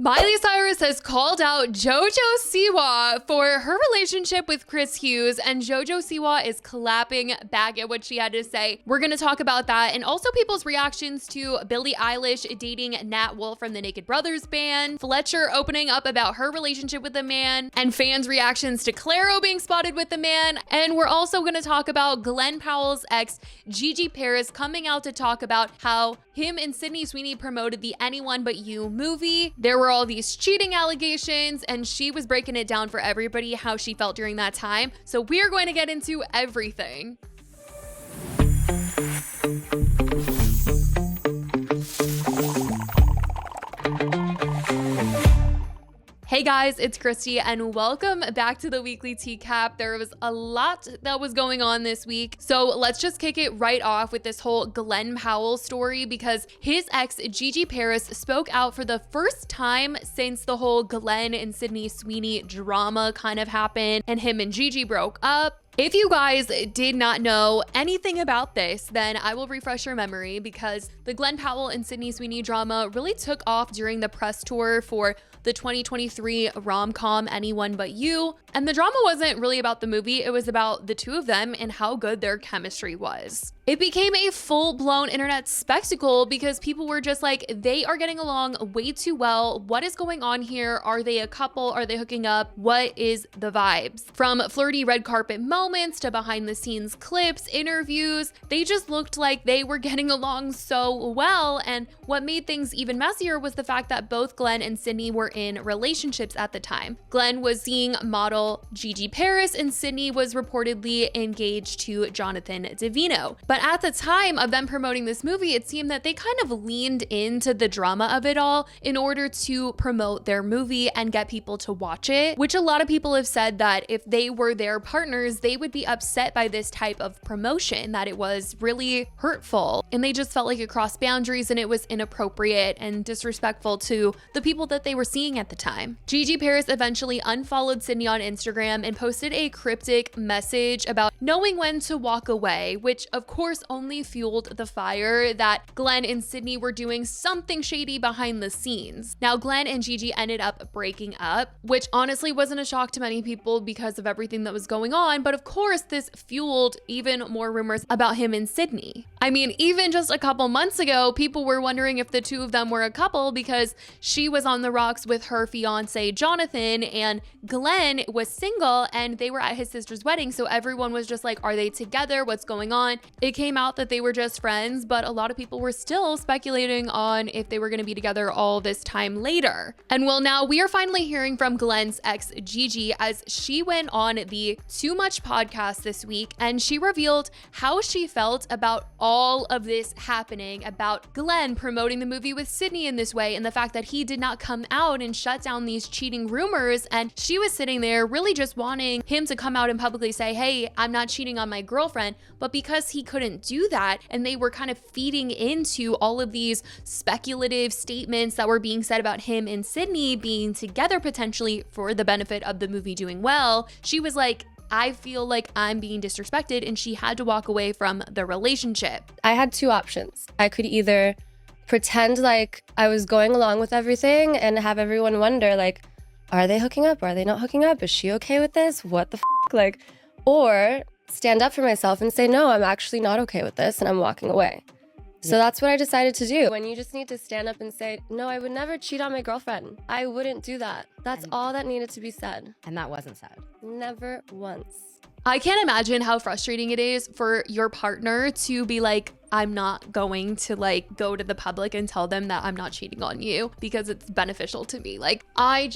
Miley Cyrus has called out JOJO Siwa for her relationship with Chris Hughes, and JOJO Siwa is clapping back at what she had to say. We're going to talk about that, and also people's reactions to Billie Eilish dating Nat Wolff from the Naked Brothers band, Fletcher opening up about her relationship with the man, and fans' reactions to Clairo being spotted with the man. And we're also going to talk about Glen Powell's ex, Gigi Paris, coming out to talk about how him and Sydney Sweeney promoted the Anyone But You movie. There were all these cheating allegations, and she was breaking it down for everybody how she felt during that time. So we're going to get into everything. Hey guys, it's Christy and welcome back to the weekly TEACAP. There was a lot that was going on this week, so let's just kick it right off with this whole Glen Powell story, because his ex Gigi Paris spoke out for the first time since the whole Glen and Sydney Sweeney drama kind of happened and him and Gigi broke up. If you guys did not know anything about this, then I will refresh your memory, because the Glen Powell and Sydney Sweeney drama really took off during the press tour for the 2023 rom-com Anyone But You. And the drama wasn't really about the movie, it was about the two of them and how good their chemistry was. It became a full-blown internet spectacle because people were just like, they are getting along way too well. What is going on here? Are they a couple? Are they hooking up? What is the vibes? From flirty red carpet moments to behind the scenes clips, interviews, they just looked like they were getting along so well. And what made things even messier was the fact that both Glen and Sydney were in relationships at the time. Glen was seeing model Gigi Paris and Sydney was reportedly engaged to Jonathan Davino. But at the time of them promoting this movie, it seemed that they kind of leaned into the drama of it all in order to promote their movie and get people to watch it, which a lot of people have said that if they were their partners, they would be upset by this type of promotion, that it was really hurtful and they just felt like it crossed boundaries and it was inappropriate and disrespectful to the people that they were seeing at the time. Gigi Paris eventually unfollowed Sydney on Instagram and posted a cryptic message about knowing when to walk away, which of course only fueled the fire that Glen and Sydney were doing something shady behind the scenes. Now, Glen and Gigi ended up breaking up, which honestly wasn't a shock to many people because of everything that was going on, but of course this fueled even more rumors about him and Sydney. I mean, even just a couple months ago, people were wondering if the two of them were a couple because she was on the rocks with her fiance Jonathan and Glen was single and they were at his sister's wedding, so everyone was just like, are they together? What's going on? It came out that they were just friends, but a lot of people were still speculating on if they were going to be together all this time later. And well, now we are finally hearing from Glen's ex Gigi as she went on the Too Much podcast this week, and she revealed how she felt about all of this happening, about Glen promoting the movie with Sydney in this way and the fact that he did not come out and shut down these cheating rumors. And she was sitting there really just wanting him to come out and publicly say, hey, I'm not cheating on my girlfriend. But because he couldn't do that and they were kind of feeding into all of these speculative statements that were being said about him and Sydney being together potentially for the benefit of the movie doing well, she was like, I feel like I'm being disrespected, and she had to walk away from the relationship. I had two options. I could either pretend like I was going along with everything and have everyone wonder, like, are they hooking up? Are they not hooking up? Is she okay with this? What the f***? Like, or stand up for myself and say, no, I'm actually not okay with this and I'm walking away. So that's what I decided to do. When you just need to stand up and say, no, I would never cheat on my girlfriend. I wouldn't do that. That's all that needed to be said. And that wasn't said. Never once. I can't imagine how frustrating it is for your partner to be like, I'm not going to like go to the public and tell them that I'm not cheating on you because it's beneficial to me. Like, I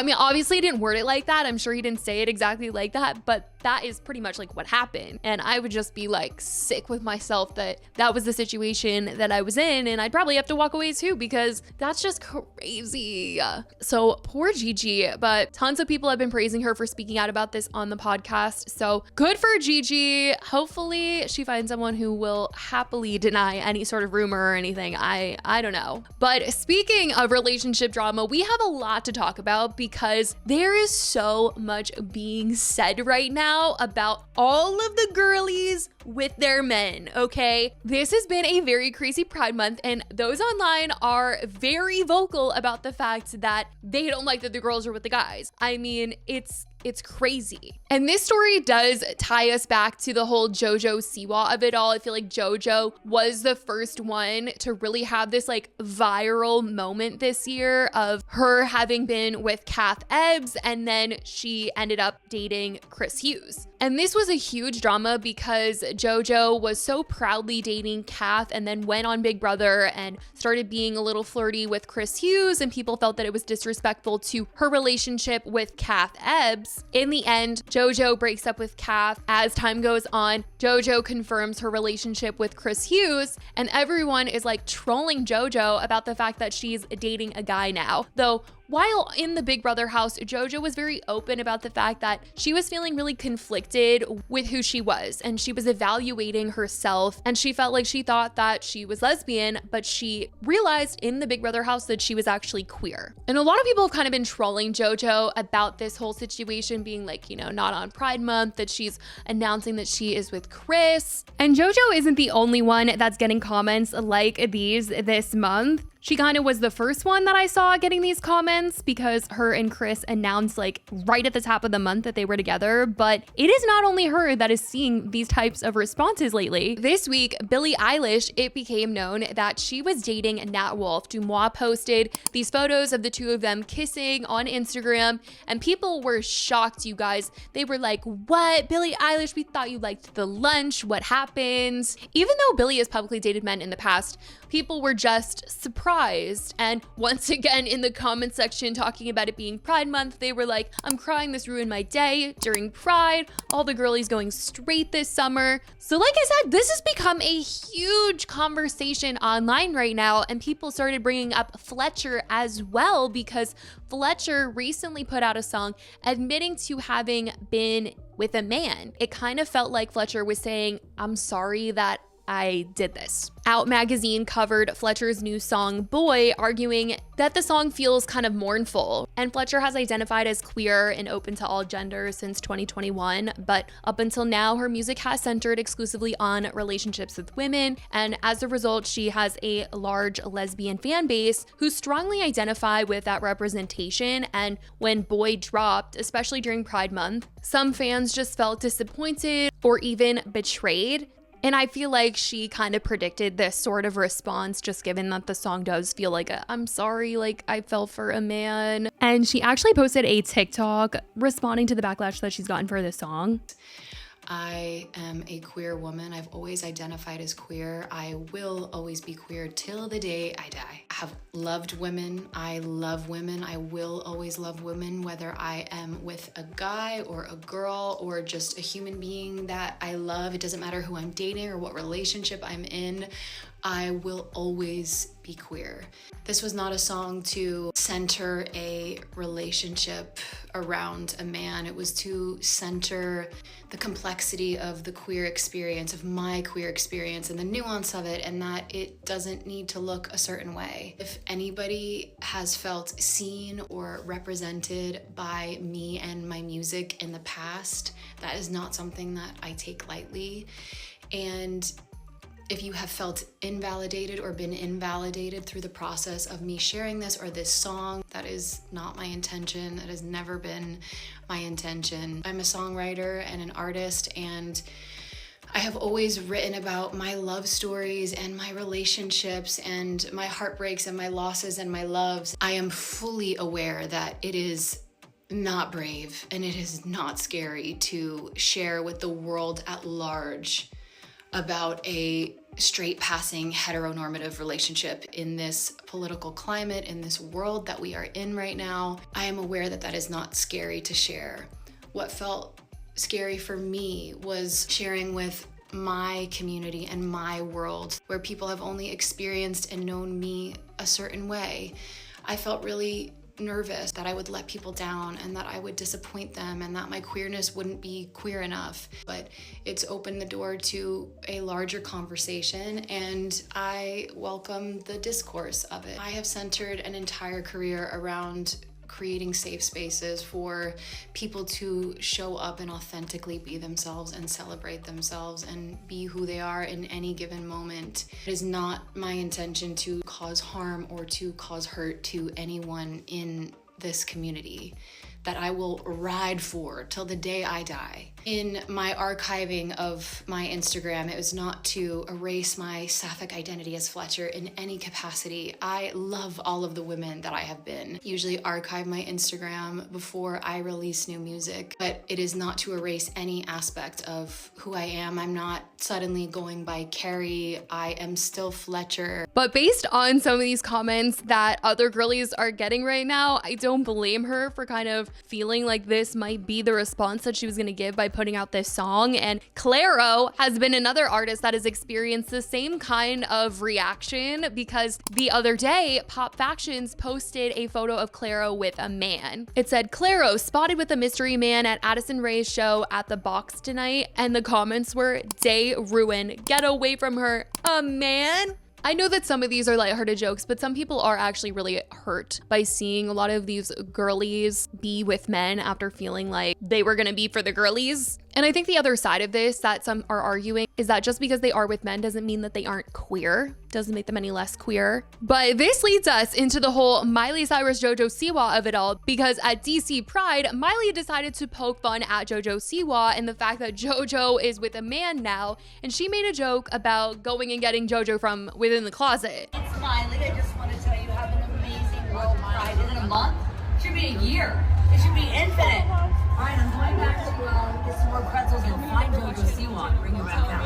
mean, obviously he didn't word it like that. I'm sure he didn't say it exactly like that, but that is pretty much like what happened. And I would just be like sick with myself that that was the situation that I was in. And I'd probably have to walk away too, because that's just crazy. So poor Gigi, but tons of people have been praising her for speaking out about this on the podcast. So good for Gigi. Hopefully she finds someone who will happily deny any sort of rumor or anything. I don't know. But speaking of relationship drama, we have a lot to talk about because there is so much being said right now about all of the girlies with their men, okay? This has been a very crazy Pride Month, and those online are very vocal about the fact that they don't like that the girls are with the guys. I mean, it's crazy. And this story does tie us back to the whole JOJO Siwa of it all. I feel like JOJO was the first one to really have this like viral moment this year of her having been with Kath Ebbs, and then she ended up dating Chris Hughes. And this was a huge drama because JoJo was so proudly dating Kath and then went on Big Brother and started being a little flirty with Chris Hughes, and people felt that it was disrespectful to her relationship with Kath Ebbs. In the end, JoJo breaks up with Kath. As time goes on, JoJo confirms her relationship with Chris Hughes, and everyone is like trolling JoJo about the fact that she's dating a guy now. Though while in the Big Brother house, JoJo was very open about the fact that she was feeling really conflicted with who she was, and she was evaluating herself, and she felt like she thought that she was lesbian, but she realized in the Big Brother house that she was actually queer. And a lot of people have kind of been trolling JoJo about this whole situation, being like, you know, not on Pride Month, that she's announcing that she is with Chris. And JoJo isn't the only one that's getting comments like these this month. She kind of was the first one that I saw getting these comments because her and Chris announced like right at the top of the month that they were together. But it is not only her that is seeing these types of responses lately. This week, Billie Eilish, it became known that she was dating Nat Wolff. Dumois posted these photos of the two of them kissing on Instagram, and people were shocked, you guys. They were like, what? Billie Eilish, we thought you liked the lunch. What happened? Even though Billie has publicly dated men in the past, people were just surprised. And once again, in the comment section talking about it being Pride Month, they were like, I'm crying, this ruined my day during Pride. All the girlies going straight this summer. So like I said, this has become a huge conversation online right now, and people started bringing up Fletcher as well, because Fletcher recently put out a song admitting to having been with a man. It kind of felt like Fletcher was saying, I'm sorry that I did this. Out magazine covered Fletcher's new song, Boy, arguing that the song feels kind of mournful. And Fletcher has identified as queer and open to all genders since 2021, but up until now, her music has centered exclusively on relationships with women. And as a result, she has a large lesbian fan base who strongly identify with that representation. And when Boy dropped, especially during Pride Month, some fans just felt disappointed or even betrayed. And I feel like she kind of predicted this sort of response, just given that the song does feel like I'm sorry, like I fell for a man. And she actually posted a TikTok responding to the backlash that she's gotten for this song. I am a queer woman. I've always identified as queer. I will always be queer till the day I die. I have loved women. I love women. I will always love women, whether I am with a guy or a girl or just a human being that I love. It doesn't matter who I'm dating or what relationship I'm in. I will always be queer. This was not a song to center a relationship around a man. It was to center the complexity of the queer experience, of my queer experience, and the nuance of it, and that it doesn't need to look a certain way. If anybody has felt seen or represented by me and my music in the past, that is not something that I take lightly. And if you have felt invalidated or been invalidated through the process of me sharing this or this song, that is not my intention. That has never been my intention. I'm a songwriter and an artist, and I have always written about my love stories and my relationships and my heartbreaks and my losses and my loves. I am fully aware that it is not brave and it is not scary to share with the world at large about a straight passing heteronormative relationship in this political climate, in this world that we are in right now. I am aware that that is not scary to share. What felt scary for me was sharing with my community and my world, where people have only experienced and known me a certain way. I felt really nervous that I would let people down and that I would disappoint them and that my queerness wouldn't be queer enough. But it's opened the door to a larger conversation, and I welcome the discourse of it. I have centered an entire career around creating safe spaces for people to show up and authentically be themselves and celebrate themselves and be who they are in any given moment. It is not my intention to cause harm or to cause hurt to anyone in this community that I will ride for till the day I die. In my archiving of my Instagram, it was not to erase my sapphic identity as Fletcher in any capacity. I love all of the women that I have been. Usually archive my Instagram before I release new music, but it is not to erase any aspect of who I am. I'm not suddenly going by Carrie. I am still Fletcher. But based on some of these comments that other girlies are getting right now, I don't blame her for kind of feeling like this might be the response that she was gonna give by putting out this song. And Clairo has been another artist that has experienced the same kind of reaction, because the other day, Pop Factions posted a photo of Clairo with a man. It said, "Clairo spotted with a mystery man at Addison Rae's show at the Box tonight," and the comments were, "Day ruin, get away from her, a man?" I know that some of these are lighthearted jokes, but some people are actually really hurt by seeing a lot of these girlies be with men after feeling like they were gonna be for the girlies. And I think the other side of this that some are arguing is that just because they are with men doesn't mean that they aren't queer, doesn't make them any less queer. But this leads us into the whole Miley Cyrus, JoJo Siwa of it all, because at DC Pride, Miley decided to poke fun at JoJo Siwa and the fact that JoJo is with a man now, and she made a joke about going and getting JoJo from within the closet. It's Miley. I just want to tell you, have an amazing World Pride. Is it a month? It should be a year. It should be infinite. All right, I'm going back to get some more pretzels and find JoJo Siwa and bring you back out.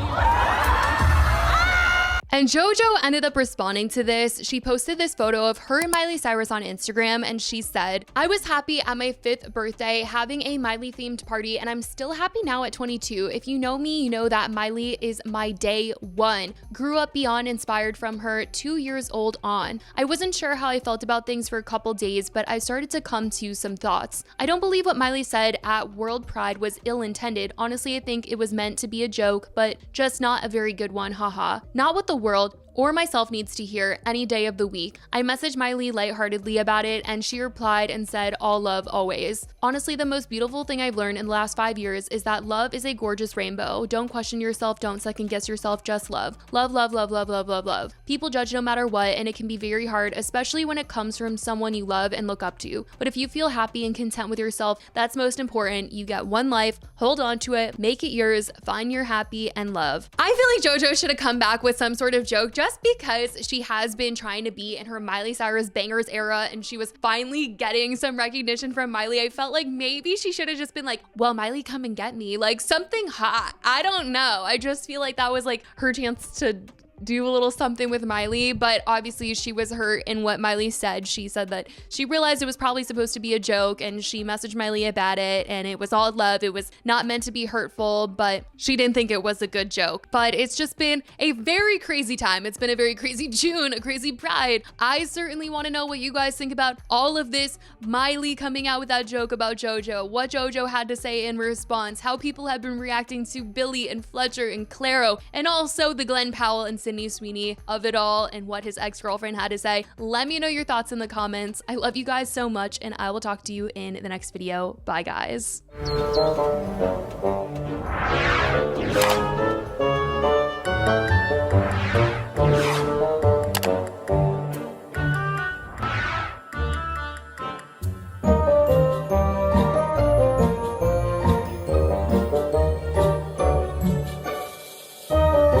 And JoJo ended up responding to this. She posted this photo of her and Miley Cyrus on Instagram, and she said, "I was happy at my 5th birthday having a Miley themed party, and I'm still happy now at 22. If you know me, you know that Miley is my day one. Grew up beyond inspired from her 2 years old on. I wasn't sure how I felt about things for a couple days, but I started to come to some thoughts. I don't believe what Miley said at World Pride was ill-intended. Honestly, I think it was meant to be a joke, but just not a very good one, haha. Not what the world or myself needs to hear any day of the week." I messaged Miley lightheartedly about it, and she replied and said, "All love always. Honestly, the most beautiful thing I've learned in the last 5 years is that love is a gorgeous rainbow. Don't question yourself, don't second guess yourself, just love. Love, love, love, love, love, love, love. People judge no matter what, and it can be very hard, especially when it comes from someone you love and look up to. But if you feel happy and content with yourself, that's most important. You get one life, hold on to it, make it yours, find your happy, and love." I feel like JoJo should have come back with some sort of joke, just because she has been trying to be in her Miley Cyrus bangers era, and she was finally getting some recognition from Miley. I felt like maybe she should have just been like, "Well, Miley, come and get me," like something hot. I don't know. I just feel like that was like her chance to do a little something with Miley, but obviously she was hurt in what Miley said. She said that she realized it was probably supposed to be a joke, and she messaged Miley about it, and it was all love. It was not meant to be hurtful, but she didn't think it was a good joke. But it's just been a very crazy time. It's been a very crazy June, a crazy Pride. I certainly want to know what you guys think about all of this. Miley coming out with that joke about JoJo, what JoJo had to say in response, how people have been reacting to Billy and Fletcher and Clairo, and also the Glen Powell and Sydney Sweeney of it all and what his ex-girlfriend had to say. Let me know your thoughts in the comments. I love you guys so much, and I will talk to you in the next video. Bye, guys.